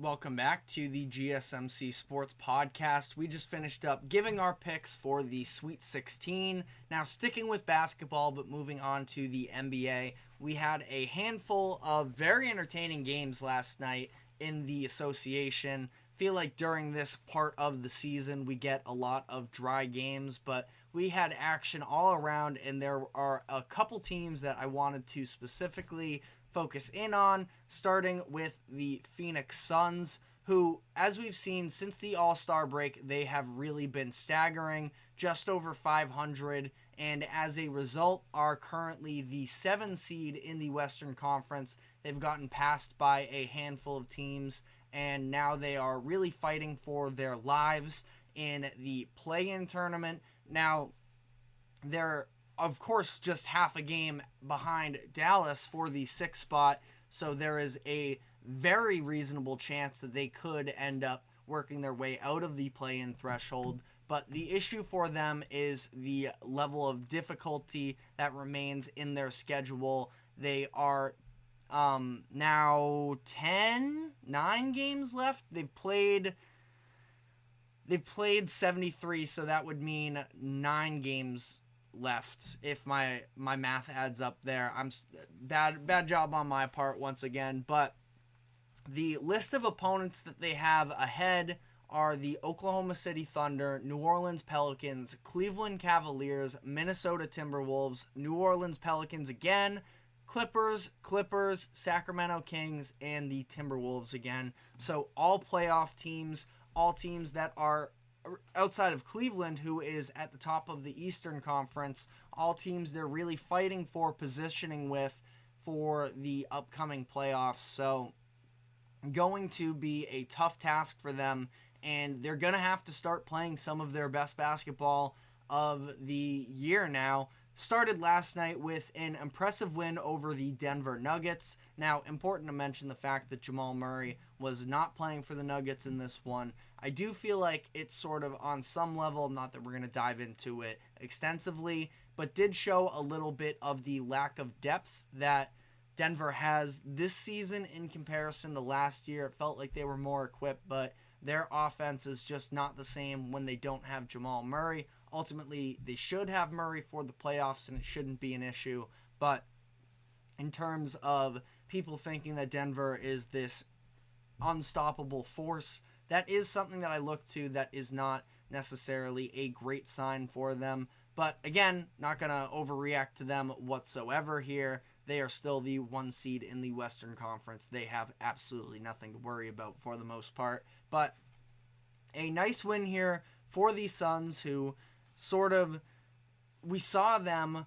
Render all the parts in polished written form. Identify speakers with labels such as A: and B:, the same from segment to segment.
A: Welcome back to the GSMC Sports Podcast. We just finished up giving our picks for the Sweet 16. Now sticking with basketball, but moving on to the NBA. We had a handful of very entertaining games last night in the association. Feel like during this part of the season we get a lot of dry games, but we had action all around, and there are a couple teams that I wanted to specifically focus in on, starting with the Phoenix Suns, who, as we've seen since the All-Star break, they have really been staggering, just over 500, and as a result are currently the 7 seed in the Western Conference. They've gotten passed by a handful of teams, and now they are really fighting for their lives in the play-in tournament. Now, they're of course just half a game behind Dallas for the 6th spot, so there is a very reasonable chance that they could end up working their way out of the play-in threshold. But the issue for them is the level of difficulty that remains in their schedule. They are now 9 games left. They've played 73, so that would mean 9 games left if my math adds up there. I'm bad job on my part once again, but the list of opponents that they have ahead are the Oklahoma City Thunder, New Orleans Pelicans, Cleveland Cavaliers, Minnesota Timberwolves, New Orleans Pelicans again, Clippers, Sacramento Kings, and the Timberwolves again. So all playoff teams, all teams that are outside of Cleveland, who is at the top of the Eastern Conference, all teams they're really fighting for positioning with for the upcoming playoffs. So going to be a tough task for them, and they're going to have to start playing some of their best basketball of the year now. Started last night with an impressive win over the Denver Nuggets. Now, important to mention the fact that Jamal Murray was not playing for the Nuggets in this one. I do feel like it's sort of on some level, not that we're going to dive into it extensively, but did show a little bit of the lack of depth that Denver has this season in comparison to last year. It felt like they were more equipped, but their offense is just not the same when they don't have Jamal Murray. Ultimately, they should have Murray for the playoffs, and it shouldn't be an issue. But in terms of people thinking that Denver is this unstoppable force, that is something that I look to that is not necessarily a great sign for them. But again, not going to overreact to them whatsoever here. They are still the 1 seed in the Western Conference. They have absolutely nothing to worry about for the most part. But a nice win here for the Suns, who we saw them,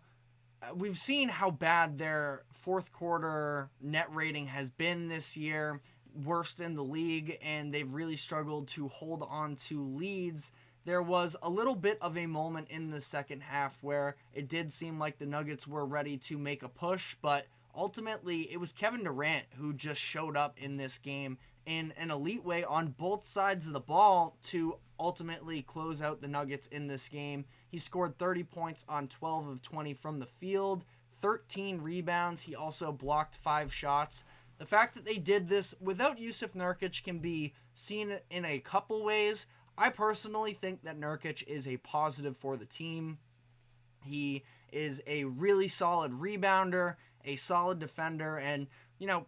A: we've seen how bad their fourth quarter net rating has been this year, worst in the league, and they've really struggled to hold on to leads. There was a little bit of a moment in the second half where it did seem like the Nuggets were ready to make a push, but ultimately it was Kevin Durant who just showed up in this game in an elite way on both sides of the ball to ultimately close out the Nuggets in this game. He scored 30 points on 12 of 20 from the field, 13 rebounds. He also blocked 5 shots. The fact that they did this without Yusuf Nurkic can be seen in a couple ways. I personally think that Nurkic is a positive for the team. He is a really solid rebounder, a solid defender, and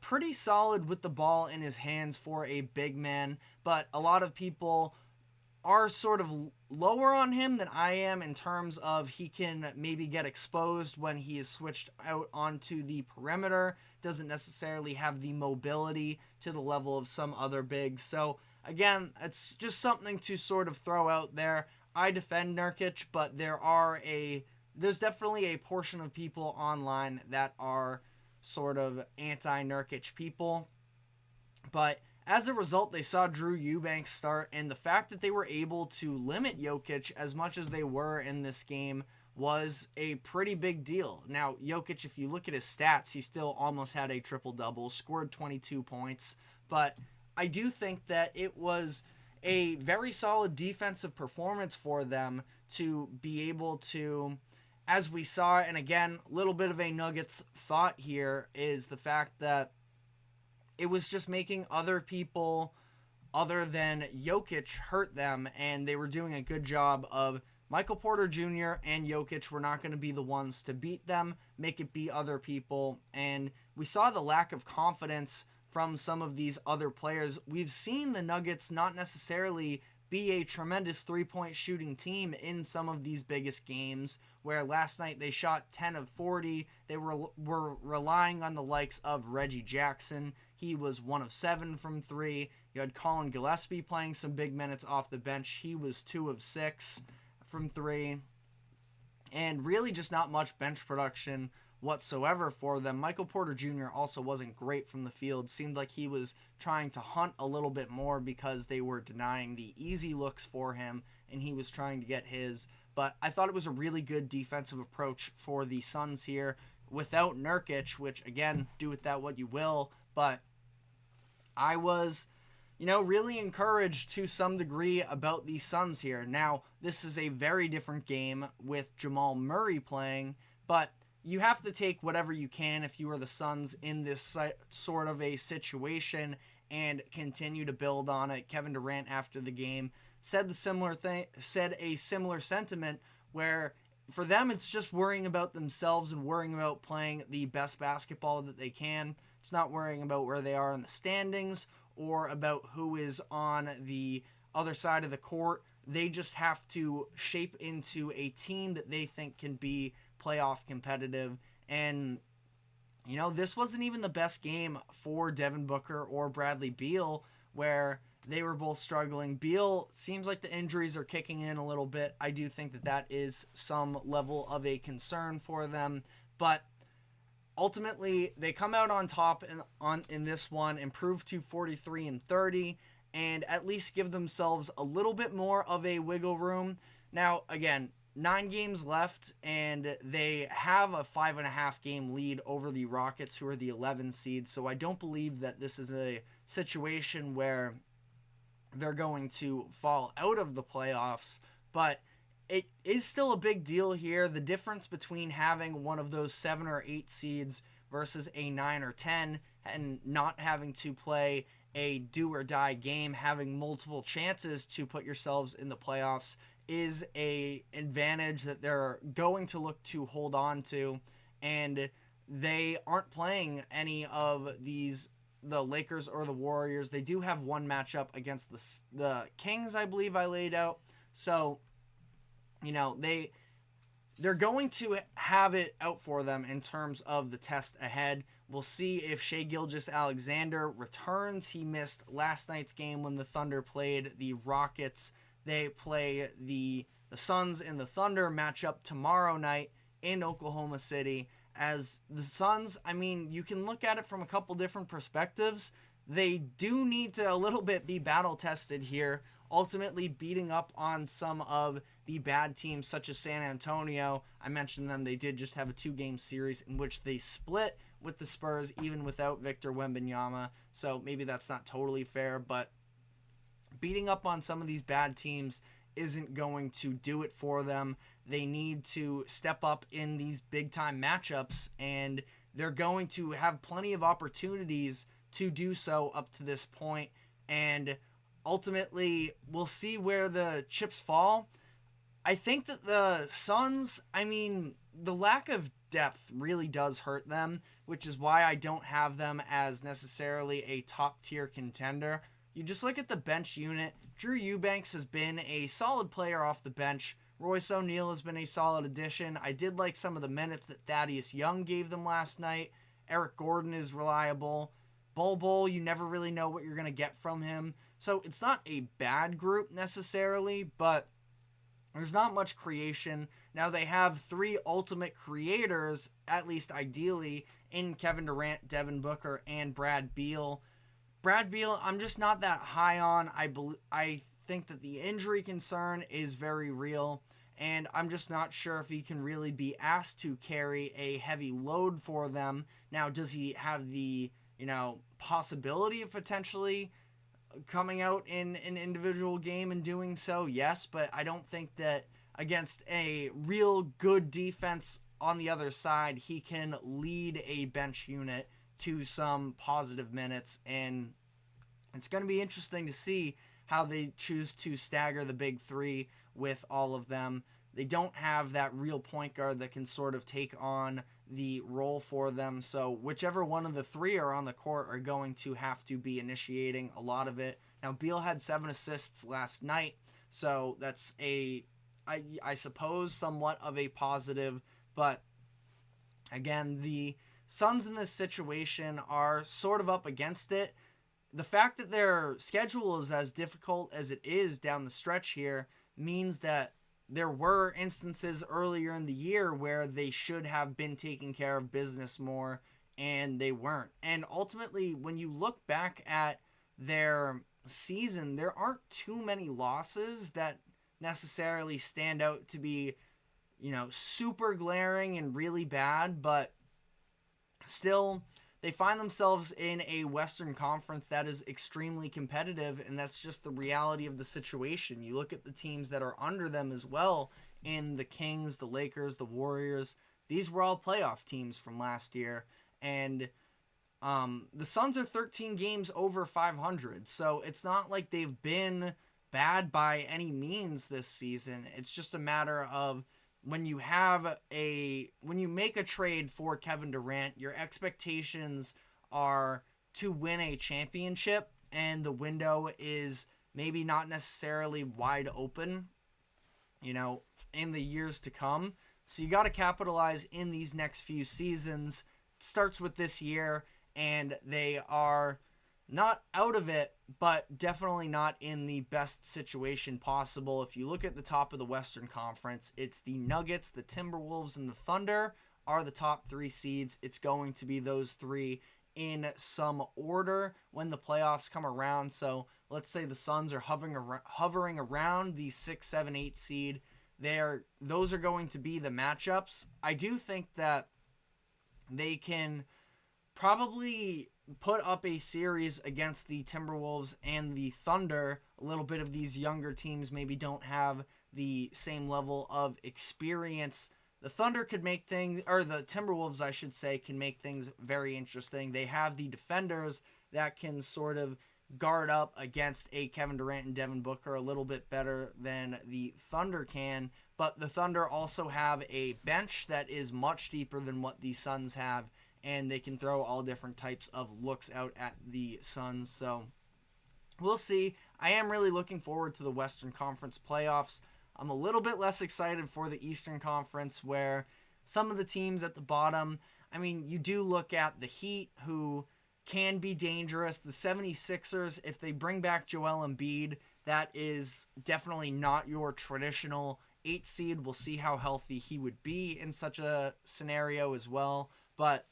A: pretty solid with the ball in his hands for a big man. But a lot of people are sort of lower on him than I am in terms of he can maybe get exposed when he is switched out onto the perimeter. Doesn't necessarily have the mobility to the level of some other bigs. So again, it's just something to sort of throw out there. I defend Nurkic, but there's definitely a portion of people online that are sort of anti-Nurkic people. But as a result, they saw Drew Eubanks start, and the fact that they were able to limit Jokic as much as they were in this game was a pretty big deal. Now, Jokic, if you look at his stats, he still almost had a triple-double, scored 22 points, but I do think that it was a very solid defensive performance for them to be able to, as we saw, and again, a little bit of a Nuggets thought here is the fact that it was just making other people other than Jokic hurt them, and they were doing a good job of Michael Porter Jr. and Jokic were not going to be the ones to beat them, make it be other people, and we saw the lack of confidence from some of these other players. We've seen the Nuggets not necessarily be a tremendous three-point shooting team in some of these biggest games, where last night they shot 10 of 40. They were relying on the likes of Reggie Jackson. He was 1 of 7 from 3. You had Colin Gillespie playing some big minutes off the bench. He was 2 of 6 from 3. And really just not much bench production whatsoever for them. Michael Porter Jr. also wasn't great from the field. Seemed like he was trying to hunt a little bit more because they were denying the easy looks for him, and he was trying to get his. But I thought it was a really good defensive approach for the Suns here without Nurkic, which, again, do with that what you will. But I was, really encouraged to some degree about the Suns here. Now, this is a very different game with Jamal Murray playing, but you have to take whatever you can if you are the Suns in this sort of a situation and continue to build on it. Kevin Durant, after the game, said a similar sentiment where for them it's just worrying about themselves and worrying about playing the best basketball that they can. It's not worrying about where they are in the standings or about who is on the other side of the court. They just have to shape into a team that they think can be playoff competitive. And, this wasn't even the best game for Devin Booker or Bradley Beal, where they were both struggling. Beal seems like the injuries are kicking in a little bit. I do think that is some level of a concern for them. But ultimately, they come out on top in this one, improve to 43-30, and at least give themselves a little bit more of a wiggle room. Now, again, 9 games left, and they have a 5.5 game lead over the Rockets, who are the 11 seed. So I don't believe that this is a situation where they're going to fall out of the playoffs, but it is still a big deal here. The difference between having one of those 7 or 8 seeds versus a 9 or 10 and not having to play a do or die game, having multiple chances to put yourselves in the playoffs is a advantage that they're going to look to hold on to. And they aren't playing any of the Lakers or the Warriors. They do have one matchup against the Kings, I believe I laid out. So, they're going to have it out for them in terms of the test ahead. We'll see if Shai Gilgeous-Alexander returns. He missed last night's game when the Thunder played the Rockets. They play the Suns and the Thunder matchup tomorrow night in Oklahoma City. As the Suns, you can look at it from a couple different perspectives. They do need to a little bit be battle tested here, ultimately beating up on some of the bad teams such as San Antonio. I mentioned them. They did just have a 2-game series in which they split with the Spurs even without Victor Wembanyama. So maybe that's not totally fair, but beating up on some of these bad teams isn't going to do it for them. They need to step up in these big-time matchups, and they're going to have plenty of opportunities to do so up to this point. And ultimately, we'll see where the chips fall. I think that the Suns, the lack of depth really does hurt them, which is why I don't have them as necessarily a top-tier contender. You just look at the bench unit. Drew Eubanks has been a solid player off the bench. Royce O'Neal has been a solid addition. I did like some of the minutes that Thaddeus Young gave them last night. Eric Gordon is reliable. Bol, you never really know what you're going to get from him. So it's not a bad group necessarily, but there's not much creation. Now they have 3 ultimate creators, at least ideally, in Kevin Durant, Devin Booker, and Brad Beal. Brad Beal, I'm just not that high on. I think that the injury concern is very real, and I'm just not sure if he can really be asked to carry a heavy load for them. Now, does he have the, possibility of potentially coming out in an individual game and doing so? Yes, but I don't think that against a real good defense on the other side, he can lead a bench unit to some positive minutes, and It's going to be interesting to see how they choose to stagger the big three with all of them. They don't have that real point guard that can sort of take on the role for them. So whichever one of the three are on the court are going to have to be initiating a lot of it. Now, Beal had 7 assists last night, so that's I suppose somewhat of a positive. But again, the Suns in this situation are sort of up against it. The fact that their schedule is as difficult as it is down the stretch here means that there were instances earlier in the year where they should have been taking care of business more, and they weren't. And ultimately, when you look back at their season, there aren't too many losses that necessarily stand out to be, super glaring and really bad, but still, they find themselves in a Western Conference that is extremely competitive, and that's just the reality of the situation. You look at the teams that are under them as well, in the Kings, the Lakers, the Warriors. These were all playoff teams from last year, and the Suns are 13 games over 500, so it's not like they've been bad by any means this season. It's just a matter of when you make a trade for Kevin Durant, your expectations are to win a championship, and the window is maybe not necessarily wide open, in the years to come. So you got to capitalize in these next few seasons. It starts with this year, and they are not out of it, but definitely not in the best situation possible. If you look at the top of the Western Conference, it's the Nuggets, the Timberwolves, and the Thunder are the top 3 seeds. It's going to be those 3 in some order when the playoffs come around. So let's say the Suns are hovering around the 6, 7, 8 seed. Those are going to be the matchups. I do think that they can probably put up a series against the Timberwolves and the Thunder. A little bit of these younger teams maybe don't have the same level of experience. The Thunder could make things, or the Timberwolves, I should say, can make things very interesting. They have the defenders that can sort of guard up against a Kevin Durant and Devin Booker a little bit better than the Thunder can, but the Thunder also have a bench that is much deeper than what the Suns have, and they can throw all different types of looks out at the Suns. So we'll see. I am really looking forward to the Western Conference playoffs. I'm a little bit less excited for the Eastern Conference, where some of the teams at the bottom, you do look at the Heat, who can be dangerous. The 76ers, if they bring back Joel Embiid, that is definitely not your traditional 8 seed. We'll see how healthy he would be in such a scenario as well. But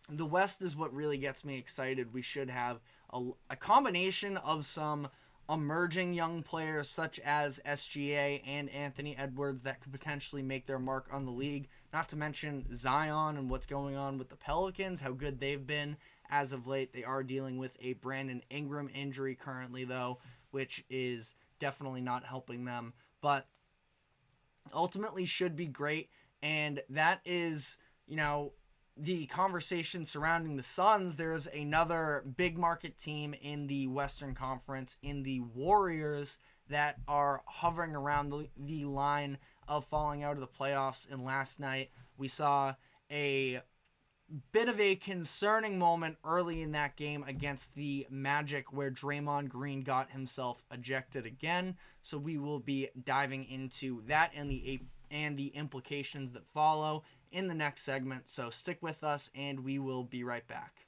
A: the West is what really gets me excited. We should have a combination of some emerging young players such as SGA and Anthony Edwards that could potentially make their mark on the league. Not to mention Zion and what's going on with the Pelicans, how good they've been as of late. They are dealing with a Brandon Ingram injury currently, though, which is definitely not helping them. But ultimately should be great. And that is, the conversation surrounding the Suns. There's another big market team in the Western Conference, in the Warriors, that are hovering around the line of falling out of the playoffs. And last night we saw a bit of a concerning moment early in that game against the Magic, where Draymond Green got himself ejected again. So we will be diving into that and the implications that follow in the next segment. So stick with us, and we will be right back.